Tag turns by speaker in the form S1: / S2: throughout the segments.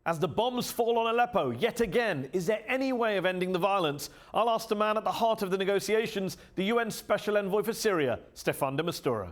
S1: As the bombs fall on Aleppo yet again, is there any way of ending the violence? I'll ask the man at the heart of the negotiations, the UN Special Envoy for Syria, Staffan de Mistura.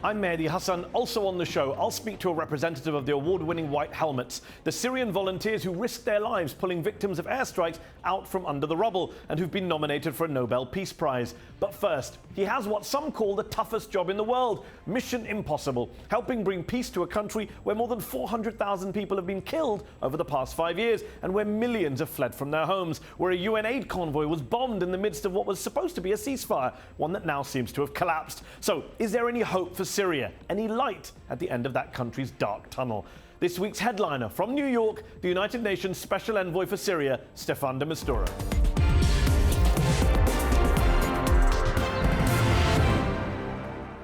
S1: I'm Mehdi Hasan. Also on the show, I'll speak to a representative of the award-winning White Helmets, the Syrian volunteers who risked their lives pulling victims of airstrikes out from under the rubble and who've been nominated for a Nobel Peace Prize. But first, he has what some call the toughest job in the world, Mission Impossible, helping bring peace to a country where more than 400,000 people have been killed over the past 5 years and where millions have fled from their homes, where a UN aid convoy was bombed in the midst of what was supposed to be a ceasefire, one that now seems to have collapsed. So, is there any hope for Syria? Any light at the end of that country's dark tunnel? This week's headliner from New York, the United Nations Special Envoy for Syria, Staffan de Mistura.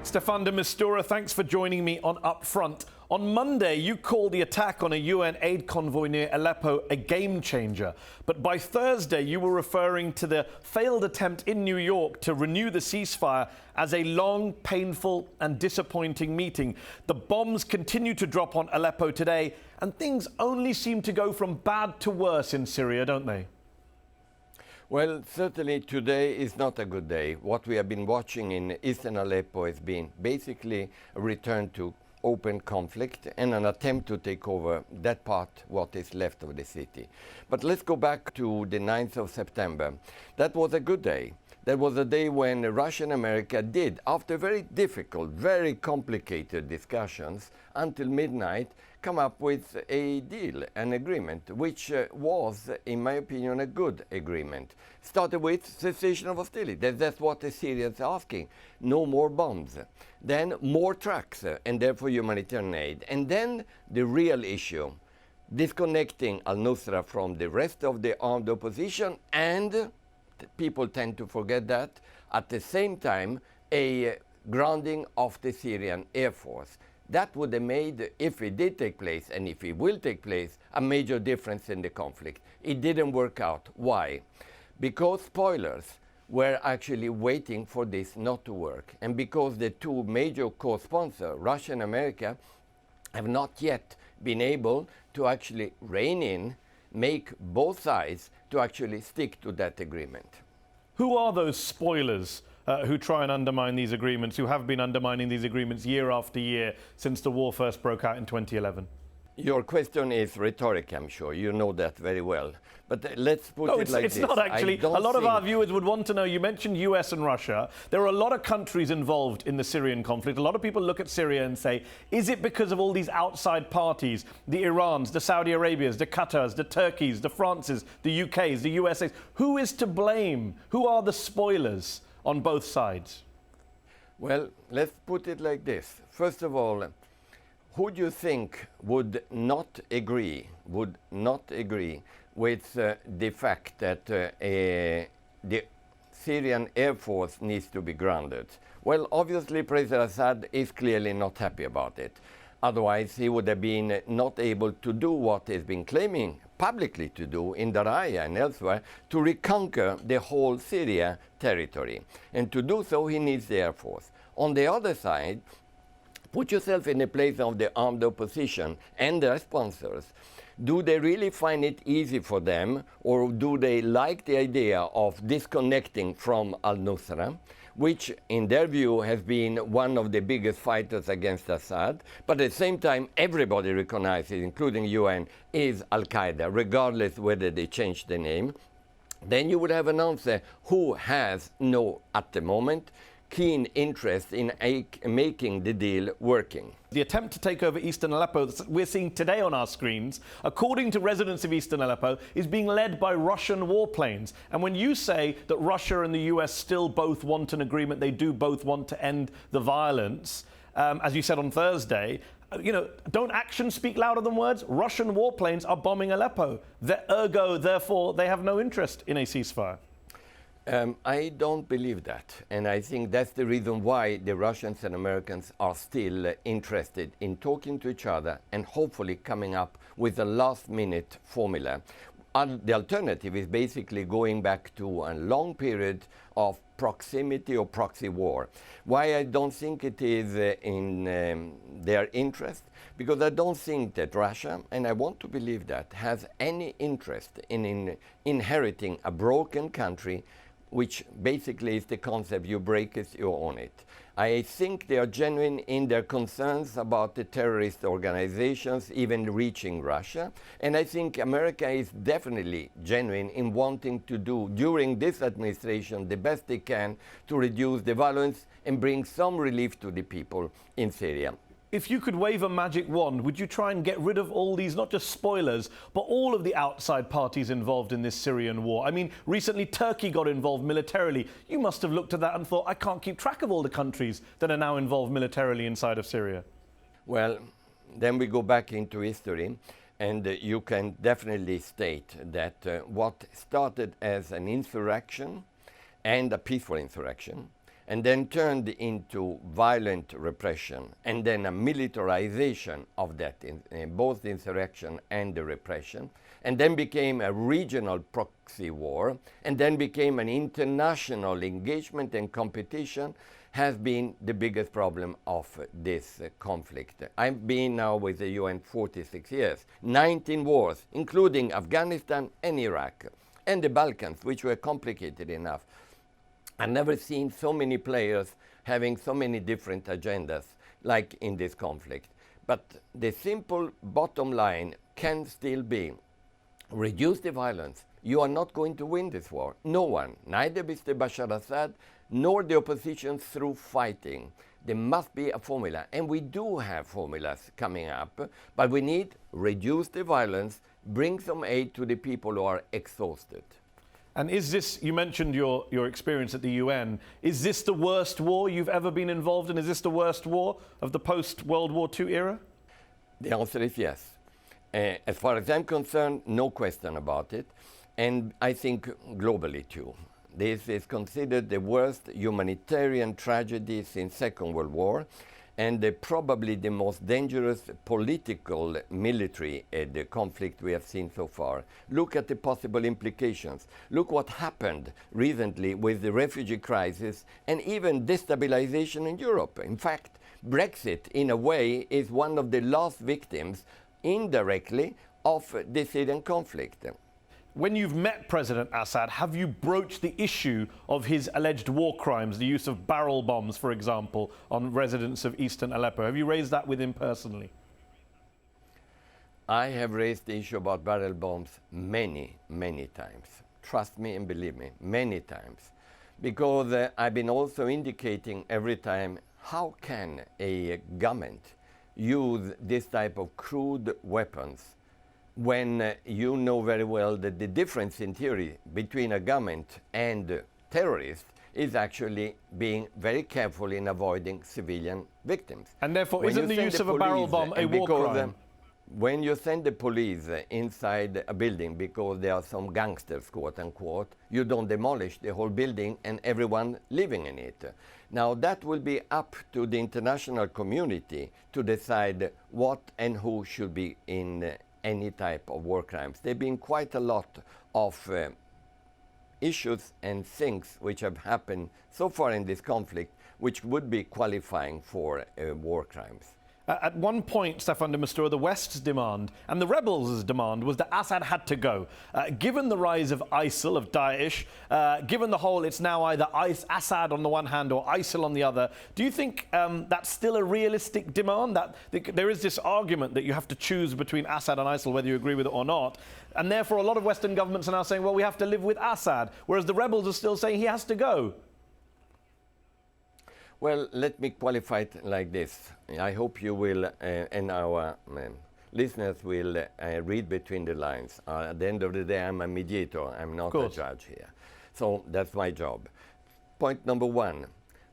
S1: Staffan de Mistura, thanks for joining me on UpFront. On Monday, you called the attack on a UN aid convoy near Aleppo a game changer. But by Thursday, you were referring to the failed attempt in New York to renew the ceasefire as a long, painful and disappointing meeting. The bombs continue to drop on Aleppo today, and things only seem to go from bad to worse in Syria, don't they?
S2: Well, certainly today is not a good day. What we have been watching in eastern Aleppo has been basically a return to open conflict and an attempt to take over that part, what is left of the city. But let's go back to the 9th of September. That was a good day. That was a day when Russia and America did, after very difficult, very complicated discussions until midnight, come up with a deal, an agreement, which was, in my opinion, a good agreement. Started with cessation of hostility. That's what the Syrians are asking. No more bombs. Then more trucks, and therefore humanitarian aid. And then the real issue, disconnecting al-Nusra from the rest of the armed opposition, and people tend to forget that, at the same time, a grounding of the Syrian Air Force. That would have made, if it did take place, and if it will take place, a major difference in the conflict. It didn't work out. Why? Because spoilers were actually waiting for this not to work. And because the two major co-sponsors, Russia and America, have not yet been able to actually rein in, make both sides to actually stick to that agreement.
S1: Who are those spoilers who try and undermine these agreements, who have been undermining these agreements year after year since the war first broke out in 2011?
S2: Your question is rhetoric, I'm sure. You know that very well. But let's put it like this.
S1: No, it's not actually. A lot of our viewers would want to know, you mentioned US and Russia. There are a lot of countries involved in the Syrian conflict. A lot of people look at Syria and say, is it because of all these outside parties, the Irans, the Saudi Arabias, the Qatars, the Turkeys, the Frances, the UKs, the USAs? Who is to blame? Who are the spoilers on both sides?
S2: Well, let's put it like this. First of all, who do you think would not agree with the fact that the Syrian Air Force needs to be grounded? Well, obviously, President Assad is clearly not happy about it. Otherwise, he would have been not able to do what he's been claiming publicly to do in Daraya and elsewhere, to reconquer the whole Syria territory. And to do so, he needs the Air Force. On the other side, put yourself in the place of the armed opposition and their sponsors. Do they really find it easy for them, or do they like the idea of disconnecting from al-Nusra, which in their view has been one of the biggest fighters against Assad, but at the same time everybody recognizes, including UN, is Al-Qaeda, regardless whether they change the name? Then you would have an answer who has no, at the moment, keen interest in making the deal working.
S1: The attempt to take over eastern Aleppo that we're seeing today on our screens, according to residents of eastern Aleppo, is being led by Russian warplanes. And when you say that Russia and the US still both want an agreement, they do both want to end the violence, as you said on Thursday, don't actions speak louder than words? Russian warplanes are bombing Aleppo. Ergo, therefore, they have no interest in a ceasefire.
S2: I don't believe that. And I think that's the reason why the Russians and Americans are still interested in talking to each other and hopefully coming up with a last-minute formula. The alternative is basically going back to a long period of proximity or proxy war. Why I don't think it is in their interest? Because I don't think that Russia, and I want to believe that, has any interest in inheriting a broken country, which basically is the concept: you break it, you own it. I think they are genuine in their concerns about the terrorist organizations even reaching Russia. And I think America is definitely genuine in wanting to do, during this administration, the best they can to reduce the violence and bring some relief to the people in Syria.
S1: If you could wave a magic wand, would you try and get rid of all these, not just spoilers, but all of the outside parties involved in this Syrian war? I mean, recently Turkey got involved militarily. You must have looked at that and thought, I can't keep track of all the countries that are now involved militarily inside of Syria.
S2: Well, then we go back into history, and you can definitely state that what started as an insurrection and a peaceful insurrection, and then turned into violent repression, and then a militarization of that, both the insurrection and the repression, and then became a regional proxy war, and then became an international engagement and competition, has been the biggest problem of this conflict. I've been now with the UN 46 years, 19 wars, including Afghanistan and Iraq, and the Balkans, which were complicated enough. I've never seen so many players having so many different agendas like in this conflict. But the simple bottom line can still be reduce the violence. You are not going to win this war. No one, neither Mr. Bashar Assad nor the opposition through fighting. There must be a formula, and we do have formulas coming up, but we need reduce the violence, bring some aid to the people who are exhausted.
S1: And is this, you mentioned your experience at the UN, is this the worst war you've ever been involved in? Is this the worst war of the post-World War II era?
S2: The answer is yes. As far as I'm concerned, no question about it. And I think globally too. This is considered the worst humanitarian tragedy since Second World War, and probably the most dangerous political military the conflict we have seen so far. Look at the possible implications. Look what happened recently with the refugee crisis and even destabilization in Europe. In fact, Brexit, in a way, is one of the last victims, indirectly, of the Syrian conflict.
S1: When you've met President Assad, have you broached the issue of his alleged war crimes, the use of barrel bombs, for example, on residents of eastern Aleppo? Have you raised that with him personally?
S2: I have raised the issue about barrel bombs many, many times. Trust me and believe me, many times. Because I've been also indicating every time, how can a government use this type of crude weapons when you know very well that the difference in theory between a government and terrorists is actually being very careful in avoiding civilian victims.
S1: And therefore, isn't the use of a barrel bomb a war crime?
S2: When you send the police inside a building because there are some gangsters, quote unquote, you don't demolish the whole building and everyone living in it. Now that will be up to the international community to decide what and who should be in any type of war crimes. There have been quite a lot of issues and things which have happened so far in this conflict which would be qualifying for war crimes.
S1: At one point, Staffan de Mistura, the West's demand and the rebels' demand was that Assad had to go. Given the rise of ISIL, of Daesh, given the whole, it's now either Assad on the one hand or ISIL on the other, do you think that's still a realistic demand? That there is this argument that you have to choose between Assad and ISIL, whether you agree with it or not, and therefore a lot of Western governments are now saying, well, we have to live with Assad, whereas the rebels are still saying he has to go.
S2: Well, let me qualify it like this. I hope you will, and our listeners will read between the lines. At the end of the day, I'm a mediator. I'm not a judge here. So that's my job. Point number one,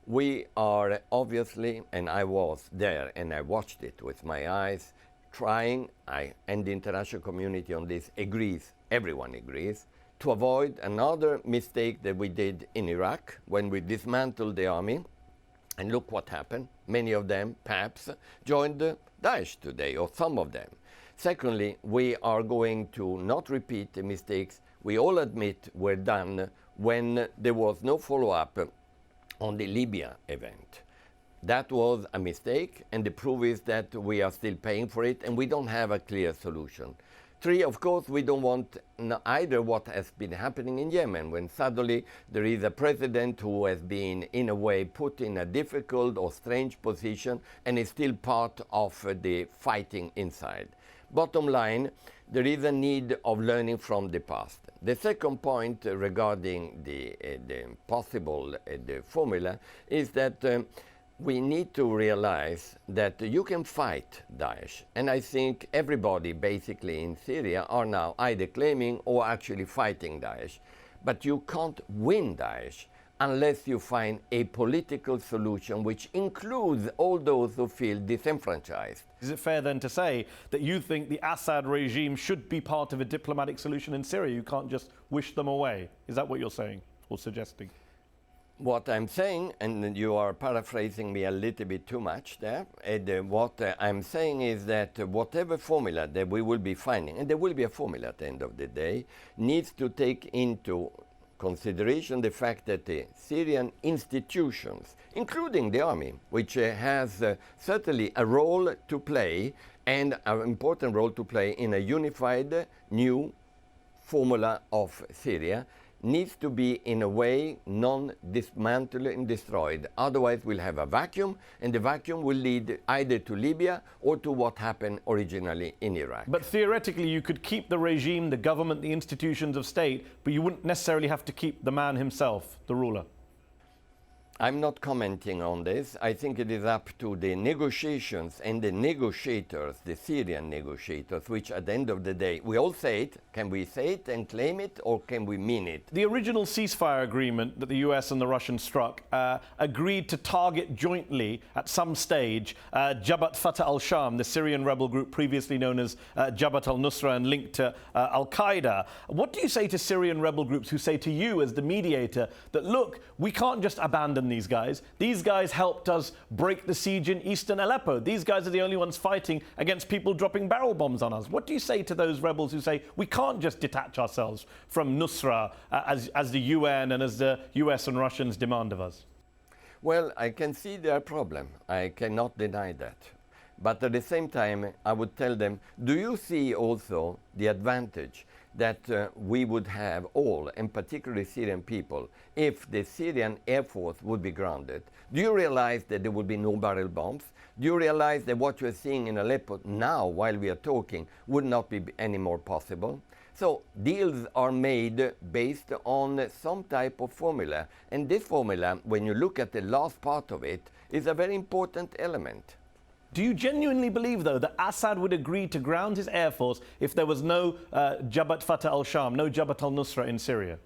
S2: we are obviously, and I was there, and I watched it with my eyes, trying, and the international community on this agrees, everyone agrees, to avoid another mistake that we did in Iraq when we dismantled the army. And look what happened. Many of them, perhaps, joined Daesh today, or some of them. Secondly, we are going to not repeat the mistakes we all admit were done when there was no follow-up on the Libya event. That was a mistake, and the proof is that we are still paying for it, and we don't have a clear solution. Three, of course, we don't want either what has been happening in Yemen, when suddenly there is a president who has been, in a way, put in a difficult or strange position and is still part of the fighting inside. Bottom line, there is a need of learning from the past. The second point regarding the possible formula is that we need to realize that you can fight Daesh. And I think everybody basically in Syria are now either claiming or actually fighting Daesh. But you can't win Daesh unless you find a political solution which includes all those who feel disenfranchised.
S1: Is it fair then to say that you think the Assad regime should be part of a diplomatic solution in Syria? You can't just wish them away. Is that what you're saying or suggesting?
S2: What I'm saying, and you are paraphrasing me a little bit too much there, what I'm saying is that whatever formula that we will be finding, and there will be a formula at the end of the day, needs to take into consideration the fact that the Syrian institutions, including the army, which has certainly a role to play and an important role to play in a unified new formula of Syria, needs to be in a way non-dismantled and destroyed. Otherwise we'll have a vacuum, and the vacuum will lead either to Libya or to what happened originally in Iraq.
S1: But theoretically you could keep the regime, the government, the institutions of state, but you wouldn't necessarily have to keep the man himself, the ruler.
S2: I'm not commenting on this. I think it is up to the negotiations and the negotiators, the Syrian negotiators, which at the end of the day, we all say it. Can we say it and claim it, or can we mean it?
S1: The original ceasefire agreement that the US and the Russians struck agreed to target jointly at some stage Jabhat Fatah al-Sham, the Syrian rebel group previously known as Jabhat al-Nusra and linked to al-Qaeda. What do you say to Syrian rebel groups who say to you as the mediator that, look, we can't just abandon these guys. These guys helped us break the siege in eastern Aleppo. These guys are the only ones fighting against people dropping barrel bombs on us. What do you say to those rebels who say we can't just detach ourselves from Nusra as the UN and as the US and Russians demand of us?
S2: Well, I can see their problem. I cannot deny that. But at the same time, I would tell them, do you see also the advantage that we would have all, and particularly Syrian people, if the Syrian Air Force would be grounded? Do you realize that there would be no barrel bombs? Do you realize that what you're seeing in Aleppo now, while we are talking, would not be any more possible? So deals are made based on some type of formula. And this formula, when you look at the last part of it, is a very important element.
S1: Do you genuinely believe, though, that Assad would agree to ground his air force if there was no Jabhat Fatah al-Sham, no Jabhat al-Nusra in Syria?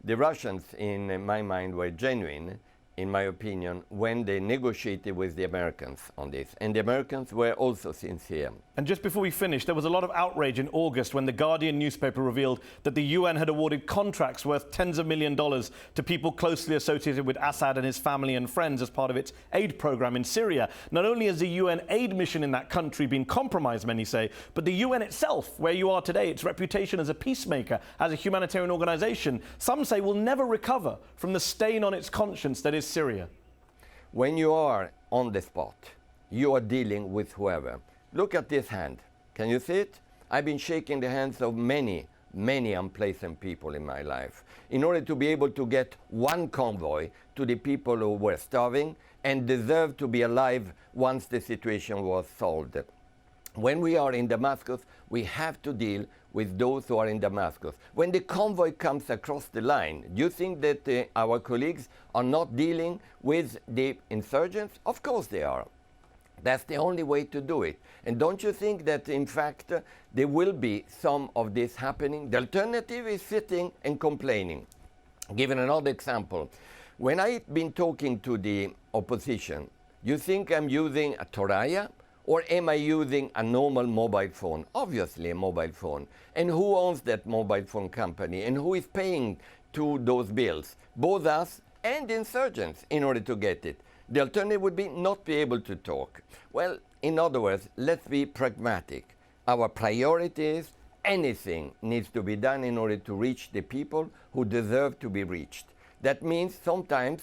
S2: The Russians, in my mind, were genuine, in my opinion, when they negotiated with the Americans on this. And the Americans were also sincere.
S1: And just before we finish, there was a lot of outrage in August when the Guardian newspaper revealed that the UN had awarded contracts worth tens of millions of dollars to people closely associated with Assad and his family and friends as part of its aid program in Syria. Not only has the UN aid mission in that country been compromised, many say, but the UN itself, where you are today, its reputation as a peacemaker, as a humanitarian organization, some say will never recover from the stain on its conscience that is Syria.
S2: When you are on the spot, you are dealing with whoever. Look at this hand. Can you see it? I've been shaking the hands of many unpleasant people in my life in order to be able to get one convoy to the people who were starving and deserved to be alive once the situation was solved. When we are in Damascus, we have to deal with those who are in Damascus. When the convoy comes across the line, do you think that our colleagues are not dealing with the insurgents? Of course they are. That's the only way to do it. And don't you think that, in fact, there will be some of this happening? The alternative is sitting and complaining. Given another example, when I've been talking to the opposition, you think I'm using a Toraya Or am I using a normal mobile phone? Obviously a mobile phone. And who owns that mobile phone company? And who is paying to those bills? Both us and insurgents in order to get it. The alternative would be not be able to talk. Well, in other words, let's be pragmatic. Our priority is anything needs to be done in order to reach the people who deserve to be reached. That means sometimes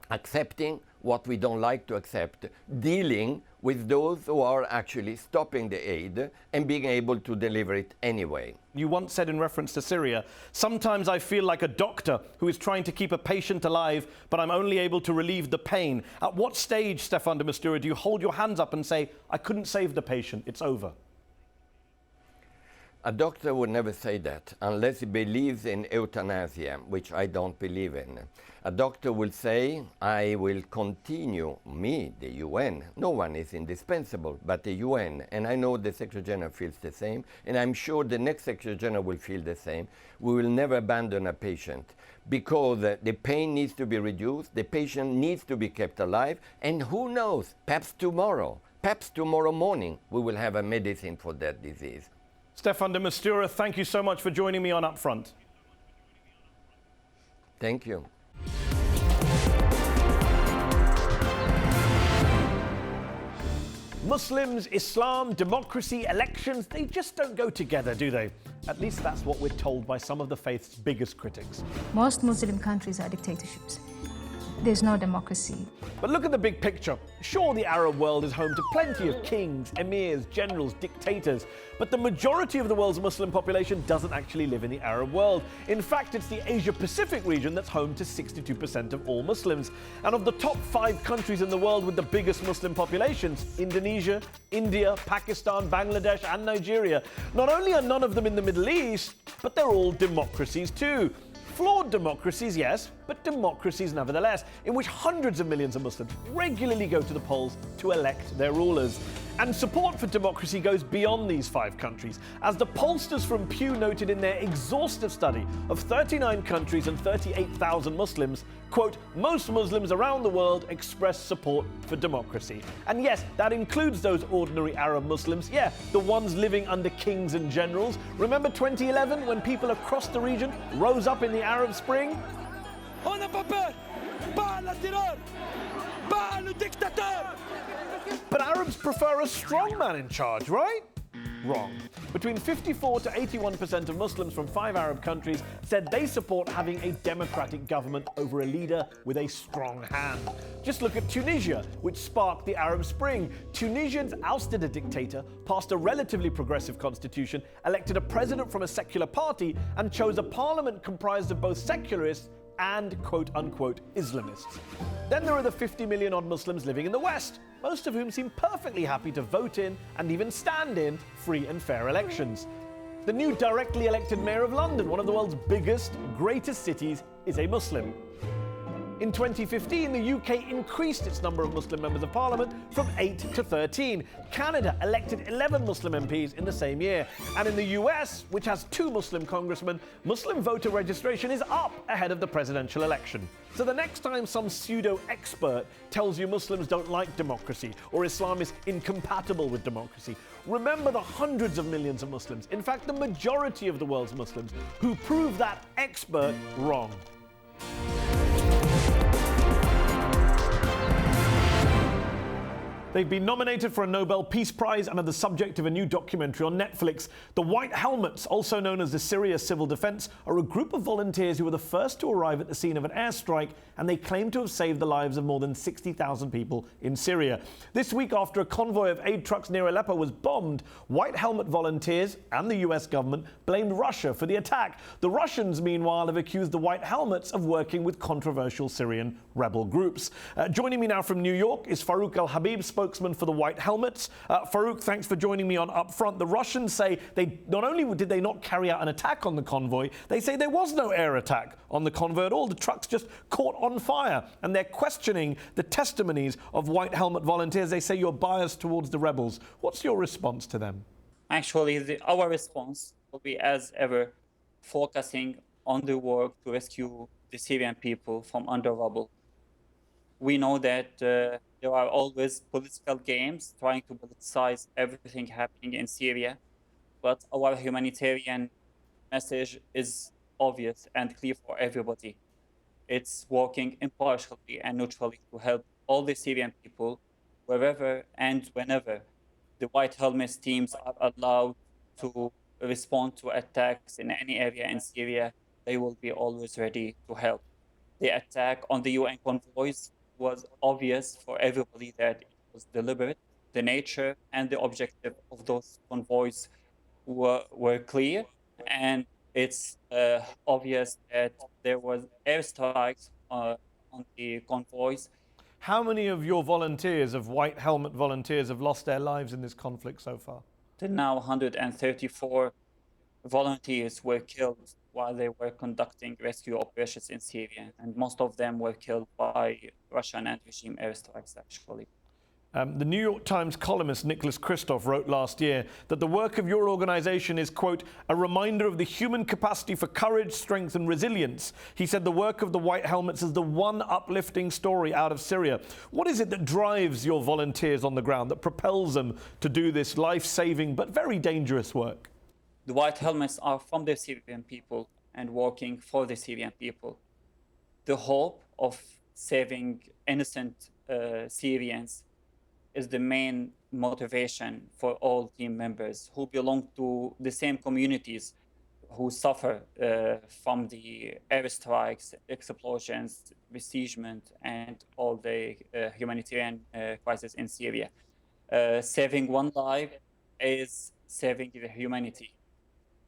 S2: accepting what we don't like to accept, dealing with those who are actually stopping the aid and being able to deliver it anyway.
S1: You once said in reference to Syria, sometimes I feel like a doctor who is trying to keep a patient alive, but I'm only able to relieve the pain. At what stage, Staffan de Mistura, do you hold your hands up and say, I couldn't save the patient, it's over?
S2: A doctor would never say that unless he believes in euthanasia, which I don't believe in. A doctor will say, I will continue, me, the UN. No one is indispensable, but the UN. And I know the Secretary General feels the same, and I'm sure the next Secretary General will feel the same. We will never abandon a patient because the pain needs to be reduced, the patient needs to be kept alive, and who knows, perhaps tomorrow morning, we will have a medicine for that disease.
S1: Staffan de Mistura, thank you so much for joining me on UpFront.
S2: Thank you.
S1: Muslims, Islam, democracy, elections, they just don't go together, do they? At least that's what we're told by some of the faith's biggest critics.
S3: Most Muslim countries are dictatorships. There's no democracy.
S1: But look at the big picture. Sure, the Arab world is home to plenty of kings, emirs, generals, dictators, but the majority of the world's Muslim population doesn't actually live in the Arab world. In fact, it's the Asia-Pacific region that's home to 62% of all Muslims. And of the top 5 countries in the world with the biggest Muslim populations, Indonesia, India, Pakistan, Bangladesh, and Nigeria, not only are none of them in the Middle East, but they're all democracies too. Flawed democracies, yes, but democracies nevertheless, in which hundreds of millions of Muslims regularly go to the polls to elect their rulers. And support for democracy goes beyond these 5 countries, as the pollsters from Pew noted in their exhaustive study of 39 countries and 38,000 Muslims, quote, most Muslims around the world express support for democracy. And yes, that includes those ordinary Arab Muslims, yeah, the ones living under kings and generals. Remember 2011 when people across the region rose up in the Arab Spring? But Arabs prefer a strong man in charge, right? Wrong. Between 54 to 81% of Muslims from 5 Arab countries said they support having a democratic government over a leader with a strong hand. Just look at Tunisia, which sparked the Arab Spring. Tunisians ousted a dictator, passed a relatively progressive constitution, elected a president from a secular party, and chose a parliament comprised of both secularists and quote-unquote Islamists. Then there are the 50 million odd Muslims living in the West, most of whom seem perfectly happy to vote in and even stand in free and fair elections. The new directly elected mayor of London, one of the world's biggest, greatest cities, is a Muslim. In 2015, the UK increased its number of Muslim members of parliament from 8 to 13. Canada elected 11 Muslim MPs in the same year. And in the US, which has 2 Muslim congressmen, Muslim voter registration is up ahead of the presidential election. So the next time some pseudo-expert tells you Muslims don't like democracy or Islam is incompatible with democracy, remember the hundreds of millions of Muslims, in fact the majority of the world's Muslims, who prove that expert wrong. They've been nominated for a Nobel Peace Prize and are the subject of a new documentary on Netflix. The White Helmets, also known as the Syria Civil Defense, are a group of volunteers who were the first to arrive at the scene of an airstrike, and they claim to have saved the lives of more than 60,000 people in Syria. This week, after a convoy of aid trucks near Aleppo was bombed, White Helmet volunteers and the US government blamed Russia for the attack. The Russians, meanwhile, have accused the White Helmets of working with controversial Syrian rebel groups. Joining me now from New York is Farouq al Habib, spokesman for the White Helmets. Farouq, thanks for joining me on UpFront. The Russians say they not only did they not carry out an attack on the convoy, they say there was no air attack on the convoy at all. The trucks just caught on fire, and they're questioning the testimonies of White Helmet volunteers. They say you're biased towards the rebels. What's your response to them?
S4: Actually, our response will be, as ever, focusing on the work to rescue the Syrian people from under rubble. We know that there are always political games trying to politicize everything happening in Syria. But our humanitarian message is obvious and clear for everybody. It's working impartially and neutrally to help all the Syrian people wherever and whenever the White Helmets teams are allowed to respond to attacks in any area in Syria. They will be always ready to help. The attack on the UN convoys was obvious for everybody that it was deliberate. The nature and the objective of those convoys were clear, and it's obvious that there was airstrikes on the convoys.
S1: How many of your volunteers, of White Helmet volunteers, have lost their lives in this conflict so far?
S4: Till now, 134 volunteers were killed while they were conducting rescue operations in Syria, and most of them were killed by Russian and regime airstrikes, actually.
S1: The New York Times columnist Nicholas Kristof wrote last year that the work of your organization is, quote, a reminder of the human capacity for courage, strength and resilience. He said the work of the White Helmets is the one uplifting story out of Syria. What is it that drives your volunteers on the ground, that propels them to do this life-saving but very dangerous work?
S4: The White Helmets are from the Syrian people and working for the Syrian people. The hope of saving innocent Syrians is the main motivation for all team members who belong to the same communities who suffer from the airstrikes, explosions, besiegement, and all the humanitarian crisis in Syria. Saving one life is saving the humanity.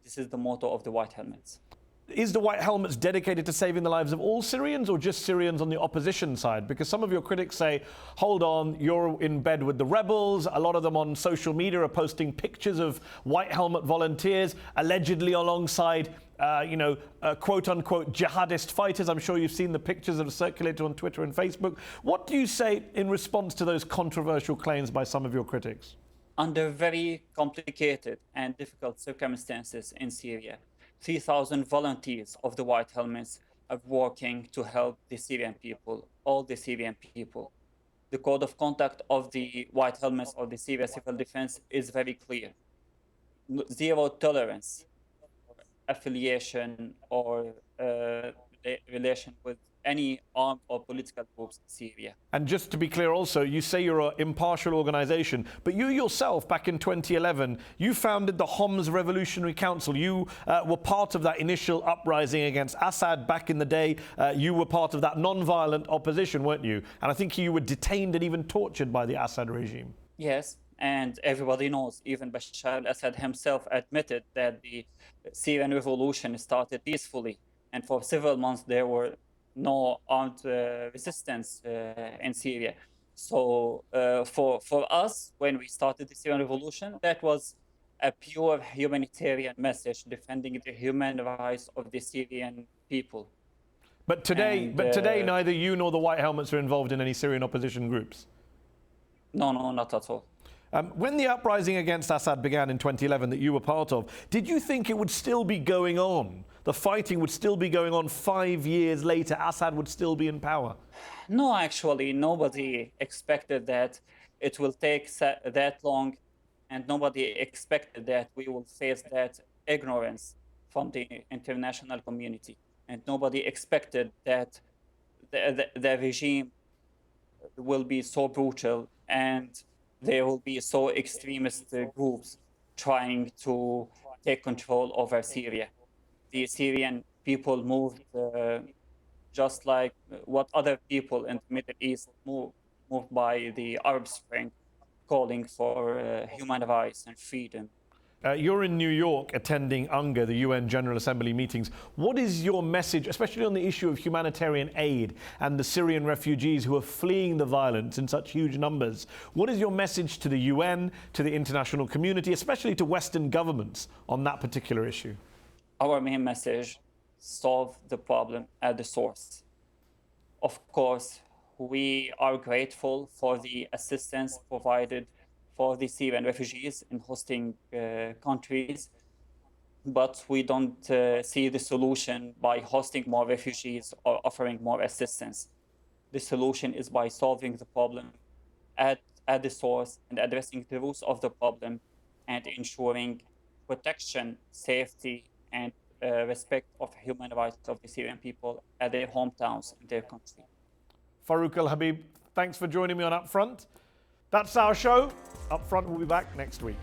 S4: This is the motto of the White Helmets.
S1: Is the White Helmets dedicated to saving the lives of all Syrians or just Syrians on the opposition side? Because some of your critics say, hold on, you're in bed with the rebels. A lot of them on social media are posting pictures of White Helmet volunteers, allegedly alongside, quote-unquote jihadist fighters. I'm sure you've seen the pictures that have circulated on Twitter and Facebook. What do you say in response to those controversial claims by some of your critics?
S4: Under very complicated and difficult circumstances in Syria, 3,000 volunteers of the White Helmets are working to help the Syrian people, all the Syrian people. The code of conduct of the White Helmets or the Syria Civil Defense is very clear. Zero tolerance for affiliation or relation with any armed or political groups in Syria.
S1: And just to be clear also, you say you're an impartial organization, but you yourself, back in 2011, you founded the Homs Revolutionary Council. You were part of that initial uprising against Assad back in the day. You were part of that non-violent opposition, weren't you? And I think you were detained and even tortured by the Assad regime.
S4: Yes, and everybody knows, even Bashar al-Assad himself admitted that the Syrian revolution started peacefully. And for several months, there were no armed resistance in Syria. So for us, when we started the Syrian revolution, that was a pure humanitarian message defending the human rights of the Syrian people.
S1: But today, neither you nor the White Helmets are involved in any Syrian opposition groups.
S4: No, not at all.
S1: When the uprising against Assad began in 2011 that you were part of, did you think it would still be going on? The fighting would still be going on 5 years later? Assad would still be in power?
S4: No, actually, nobody expected that it will take that long, and nobody expected that we will face that ignorance from the international community. And nobody expected that the regime will be so brutal and there will be so extremist groups trying to take control over Syria. The Syrian people moved just like what other people in the Middle East moved by the Arab Spring, calling for human rights and freedom.
S1: You're in New York attending UNGA, the UN General Assembly meetings. What is your message, especially on the issue of humanitarian aid and the Syrian refugees who are fleeing the violence in such huge numbers? What is your message to the UN, to the international community, especially to Western governments on that particular issue?
S4: Our main message: solve the problem at the source. Of course, we are grateful for the assistance provided for the Syrian refugees in hosting countries, but we don't see the solution by hosting more refugees or offering more assistance. The solution is by solving the problem at the source and addressing the roots of the problem and ensuring protection, safety, and respect of human rights of the Syrian people at their hometowns in their country.
S1: Farouq al Habib, thanks for joining me on UpFront. That's our show. UpFront will be back next week.